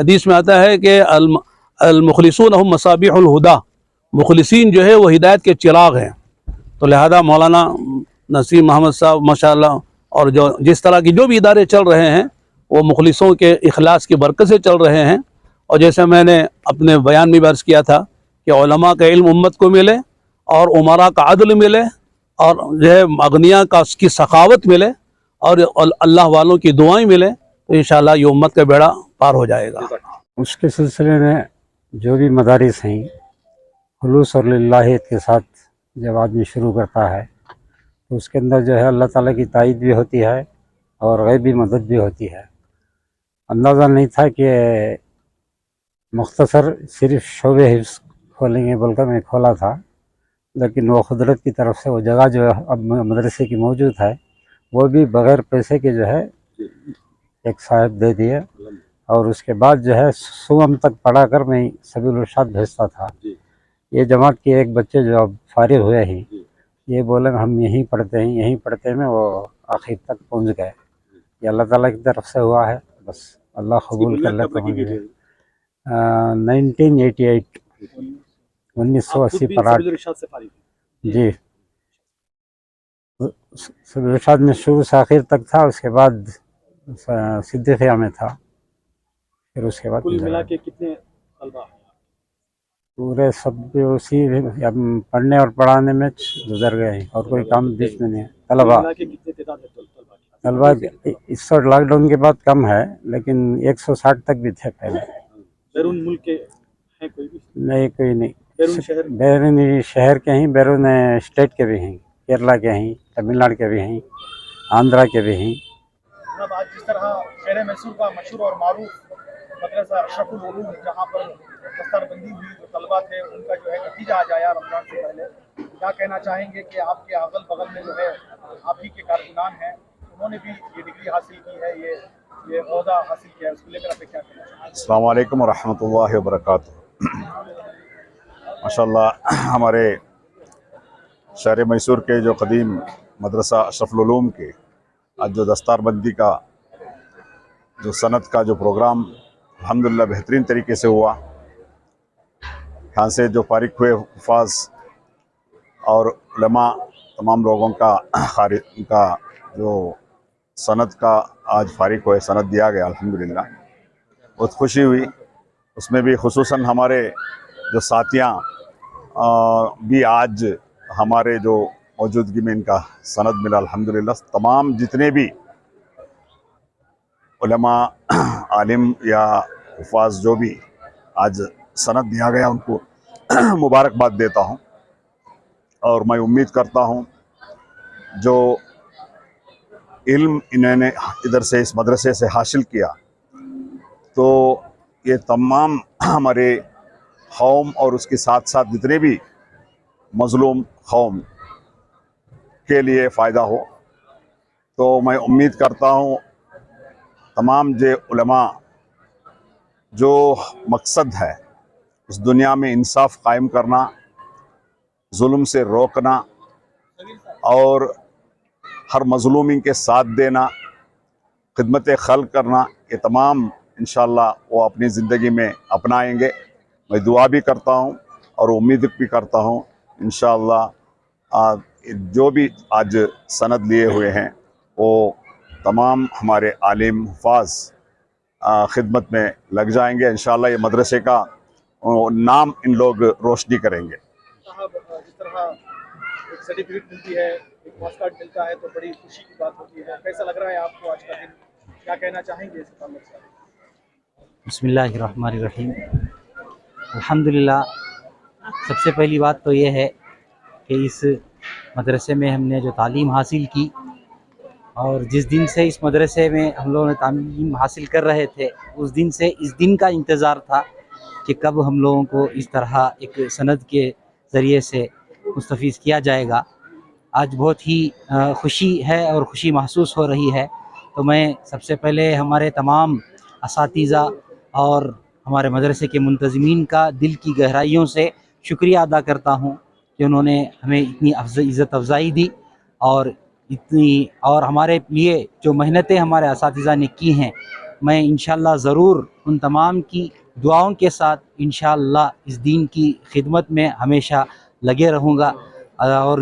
حدیث میں آتا ہے کہ المخلصون هم مصابیح الہدا، مخلصین جو ہے وہ ہدایت کے چراغ ہیں. تو لہذا مولانا نسیم محمد صاحب ماشاءاللہ اور جو جس طرح کی جو بھی ادارے چل رہے ہیں وہ مخلصوں کے اخلاص کی برکت سے چل رہے ہیں. اور جیسے میں نے اپنے بیان میں عرض کیا تھا کہ علماء کا علم امت کو ملے اور عمراء کا عدل ملے اور جو ہے اغنیاء کا اس کی سخاوت ملے اور اللہ والوں کی دعائیں ملے تو انشاءاللہ یہ امت کا بیڑا پار ہو جائے گا. اس کے سلسلے میں جو بھی مدارس ہیں خلوص اور للہیت کے ساتھ جب آدمی شروع کرتا ہے تو اس کے اندر جو ہے اللہ تعالیٰ کی تائید بھی ہوتی ہے اور غیبی مدد بھی ہوتی ہے. اندازہ نہیں تھا کہ مختصر صرف شعبہ حفظ کھولیں گے بول کر میں کھولا تھا، لیکن وہ قدرت کی طرف سے وہ جگہ جو اب مدرسے کی موجود ہے وہ بھی بغیر پیسے کے جو ہے ایک صاحب دے دیے. اور اس کے بعد جو ہے سوم تک پڑھا کر میں سبیل الرشاد بھیجتا تھا. یہ جماعت کے ایک بچے جو اب فارغ ہوئے ہیں یہ بولے ہم یہیں پڑھتے ہیں وہ آخر تک پہنچ گئے. یہ اللہ تعالیٰ کی طرف سے ہوا ہے، بس اللہ قبول کر لے تو ہم 1988 1980 پڑھا. جی سبیل الرشاد میں شروع سے آخر تک تھا، اس کے بعد صدیقیہ میں تھا، پھر اس کے بعد کل ملا کے کتنے طلبہ ہیں؟ پورے سب اسی پڑھنے اور پڑھانے میں گزر گئے ہیں اور کوئی کام بیچ میں نہیں ہے. طلبہ طلبہ اس وقت لاک ڈاؤن کے بعد کم ہے لیکن 160 تک بھی تھے پہلے. بیرون ملک کے ہیں کوئی بھی؟ نہیں کوئی نہیں. بیرون شہر کے ہیں، بیرون اسٹیٹ کے بھی ہیں، کیرلا کے ہیں، تمل ناڈو کے بھی ہیں، آندھرا کے بھی ہیں. جناب آج جس طرح شہر میسور کا مشہور اور معروف مدرسہ اشرف العلوم جہاں پر دستار بندی ہوئی جو طلبہ تھے ان کا جو ہے نتیجہ آج آیا رمضان سے پہلے، کیا کہنا چاہیں گے کہ آپ کے اغل بغل میں جو ہے آپ ہی کے کارکنان ہیں انہوں نے بھی یہ ڈگری حاصل کی ہے، یہ عہدہ حاصل کیا ہے، اس کو لے کر آپ کیا کہنا چاہیں گے؟ السلام علیکم ورحمۃ اللہ وبرکاتہ. ماشاءاللہ ہمارے شہر میسور کے جو قدیم مدرسہ اشرف العلوم کے آج جو دستار بندی کا جو سند کا جو پروگرام الحمدللہ بہترین طریقے سے ہوا. یہاں سے جو فارغ ہوئے حفاظ اور علماء تمام لوگوں کا خارج کا جو سند کا آج فارغ ہوئے سند دیا گیا الحمدللہ، بہت خوشی ہوئی. اس میں بھی خصوصاً ہمارے جو ساتھیاں بھی آج ہمارے جو موجودگی میں ان کا سند ملا الحمدللہ. تمام جتنے بھی علماء عالم یا حفاظ جو بھی آج سند دیا گیا ان کو مبارکباد دیتا ہوں. اور میں امید کرتا ہوں جو علم انہوں نے ادھر سے اس مدرسے سے حاصل کیا تو یہ تمام ہمارے قوم اور اس کے ساتھ ساتھ جتنے بھی مظلوم قوم کے لیے فائدہ ہو. تو میں امید کرتا ہوں تمام جو علماء جو مقصد ہے اس دنیا میں انصاف قائم کرنا، ظلم سے روکنا اور ہر مظلومین کے ساتھ دینا، خدمت خلق کرنا، یہ تمام انشاءاللہ وہ اپنی زندگی میں اپنائیں گے. میں دعا بھی کرتا ہوں اور امید بھی کرتا ہوں انشاءاللہ جو بھی آج سند لیے ہوئے ہیں وہ تمام ہمارے عالم حفاظ خدمت میں لگ جائیں گے. انشاءاللہ یہ مدرسے کا نام ان لوگ روشنی کریں گے. صاحب جس طرح ایک سرٹیفکیٹ ملتی ہے، ایک پاس کارڈ ملتا ہے تو بڑی خوشی کی بات ہوتی ہے. کیسا لگ رہا ہے آپ کو آج کا دن؟ کیا کہنا چاہیں گے اس تعلق سے؟ بسم اللہ الرحمن الرحیم. الحمدللہ سب سے پہلی بات تو یہ ہے کہ اس مدرسے میں ہم نے جو تعلیم حاصل کی اور جس دن سے اس مدرسے میں ہم لوگوں نے تعلیم حاصل کر رہے تھے اس دن سے اس دن کا انتظار تھا کہ کب ہم لوگوں کو اس طرح ایک سند کے ذریعے سے مستفیض کیا جائے گا. آج بہت ہی خوشی ہے اور خوشی محسوس ہو رہی ہے. تو میں سب سے پہلے ہمارے تمام اساتذہ اور ہمارے مدرسے کے منتظمین کا دل کی گہرائیوں سے شکریہ ادا کرتا ہوں کہ انہوں نے ہمیں اتنی عزت افزائی دی اور ہمارے لیے جو محنتیں ہمارے اساتذہ نے کی ہیں میں انشاءاللہ ضرور ان تمام کی دعاؤں کے ساتھ انشاءاللہ اس دین کی خدمت میں ہمیشہ لگے رہوں گا، اور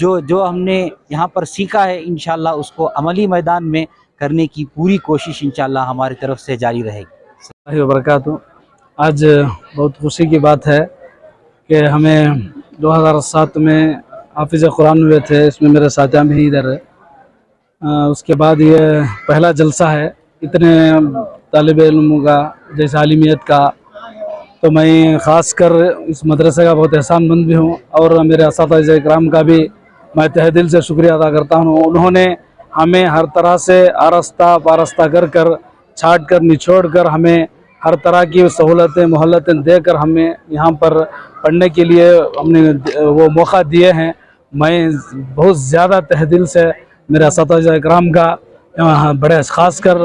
جو ہم نے یہاں پر سیکھا ہے انشاءاللہ اس کو عملی میدان میں کرنے کی پوری کوشش انشاءاللہ ہماری طرف سے جاری رہے گی۔ اللہ وبرکاتہ۔ آج بہت خوشی کی بات ہے کہ ہمیں 2007 میں حافظ قرآن ہوئے تھے، اس میں میرے ساتھیاں بھی ادھر ہے۔ اس کے بعد یہ پہلا جلسہ ہے اتنے طالب علموں کا جیسے عالمیت کا، تو میں خاص کر اس مدرسے کا بہت احسان مند بھی ہوں، اور میرے اساتذہ اکرام کا بھی میں تہ دل سے شکریہ ادا کرتا ہوں۔ انہوں نے ہمیں ہر طرح سے آرستہ پارستہ کر چھاٹ کر نچوڑ کر ہمیں ہر طرح کی سہولتیں مہلتیں دے کر ہمیں یہاں پر پڑھنے کے لیے ہم نے وہ موقع دیے ہیں۔ میں بہت زیادہ تہ دل سے میرے اساتذہ اکرام کا، بڑے خاص کر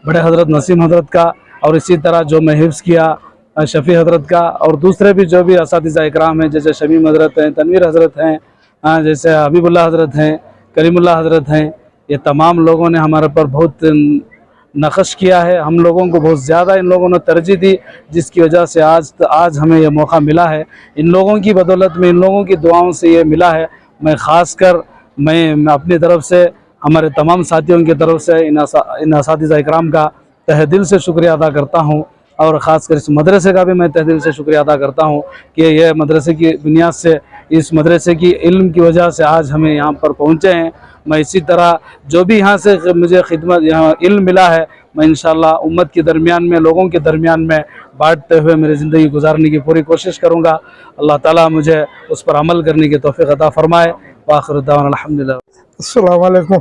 بڑے حضرت نسیم حضرت کا، اور اسی طرح جو میں حفظ کیا شفیع حضرت کا، اور دوسرے بھی جو بھی اساتذہ اکرام ہیں جیسے شمیم حضرت ہیں، تنویر حضرت ہیں، جیسے حبیب اللہ حضرت ہیں، کریم اللہ حضرت ہیں، یہ تمام لوگوں نے ہمارے پر بہت نقش کیا ہے۔ ہم لوگوں کو بہت زیادہ ان لوگوں نے ترجیح دی، جس کی وجہ سے آج ہمیں یہ موقع ملا ہے۔ ان لوگوں کی بدولت میں، ان لوگوں کی دعاؤں سے یہ ملا ہے۔ میں خاص کر میں اپنی طرف سے، ہمارے تمام ساتھیوں کی طرف سے ان اساتذہ اکرام کا تہ دل سے شکریہ ادا کرتا ہوں، اور خاص کر اس مدرسے کا بھی میں تہ دل سے شکریہ ادا کرتا ہوں کہ یہ مدرسے کی بنیاد سے، اس مدرسے کی علم کی وجہ سے آج ہمیں یہاں پر پہنچے ہیں۔ میں اسی طرح جو بھی یہاں سے مجھے خدمت یہاں علم ملا ہے، میں انشاءاللہ امت کے درمیان میں، لوگوں کے درمیان میں بانٹتے ہوئے میری زندگی گزارنے کی پوری کوشش کروں گا۔ اللہ تعالیٰ مجھے اس پر عمل کرنے کی توفیق عطا فرمائے۔ وآخر دعوانا الحمدللہ۔ السلام علیکم۔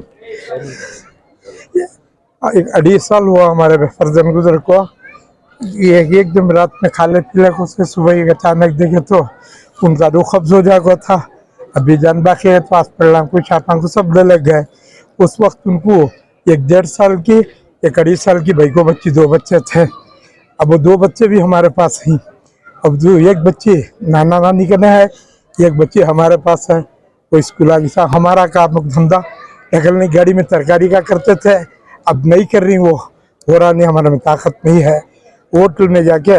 ایک سال ہوا ہمارے فرزند گزر کو، یہ ایک دن رات میں کھالے پیلے کو سے صبح ایک اچانک دیکھے تو ان کا دو قبض ہو جا کو تھا۔ ابھی جان باقی ہے تو ہاسپٹل کو چھاپاں کو سب لگ گئے۔ اس وقت ان کو 1.5 سال کی 1.5 سال کی بھائی کو بچی 2 بچے تھے۔ اب وہ 2 بچے بھی ہمارے پاس ہیں۔ اب جو ایک بچی نانا نانی کے ہے، ایک بچی ہمارے پاس ہے۔ وہ اسکول آگے سا ہمارا کام دھندا نکلنے گاڑی میں ترکاری کا کرتے تھے، اب نہیں کر رہی، وہ ہو رہا نہیں، ہمارے میں طاقت نہیں ہے۔ ہوٹل میں جا کے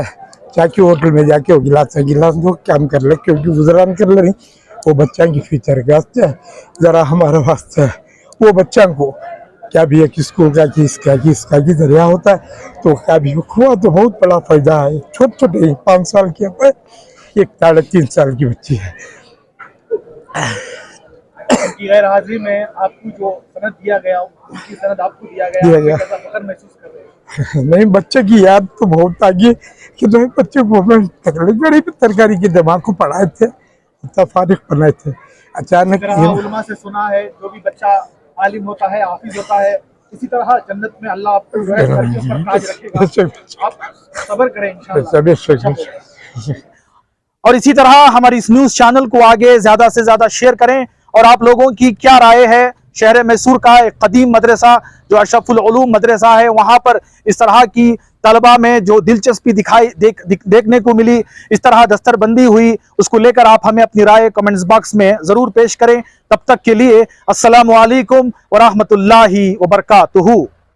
چاکی ہوٹل میں جا کے وہ گلاس دو کام کر لے، کیونکہ گزران کر لے رہی۔ وہ بچوں کی فیچر کے واسطے ذرا ہمارے واسطے وہ بچوں کو کیا بھی ایک اسکول کا کہ اس کا کی ذریعہ ہوتا ہے، تو کیا بھی ہوا تو بہت بڑا فائدہ ہے۔ چھوٹے چھوٹے 5 سال کی ہے، ایک 3.5 سال کی بچی ہے۔ غیر حاضری میں آپ کو جو سند دیا گیا، ان کی سند آپ کو دیا گیا، فخر محسوس کر رہے ہیں؟ نہیں، بچے کی یاد تو بہت آگے کہ جو بچے کو میں گڑی پہ ترکاری کے دماغ کو پڑھائے تھے، فارغ بنائے تھے۔ اچانک علماء سے سنا ہے جو بھی بچہ عالم ہوتا ہے، حافظ ہوتا ہے، اسی طرح جنت میں اللہ آپ کو جو ہے سر کے اوپر تاج رکھے گا۔ آپ صبر کریں انشاءاللہ۔ اور اسی طرح ہماری اس نیوز چینل کو آگے زیادہ سے زیادہ شیئر کریں، اور آپ لوگوں کی کیا رائے ہے شہر میسور کا ایک قدیم مدرسہ جو اشرف العلوم مدرسہ ہے، وہاں پر اس طرح کی طلبہ میں جو دلچسپی دیکھنے کو ملی، اس طرح دستر بندی ہوئی، اس کو لے کر آپ ہمیں اپنی رائے کمنٹس باکس میں ضرور پیش کریں۔ تب تک کے لیے السلام علیکم ورحمۃ اللہ وبرکاتہ۔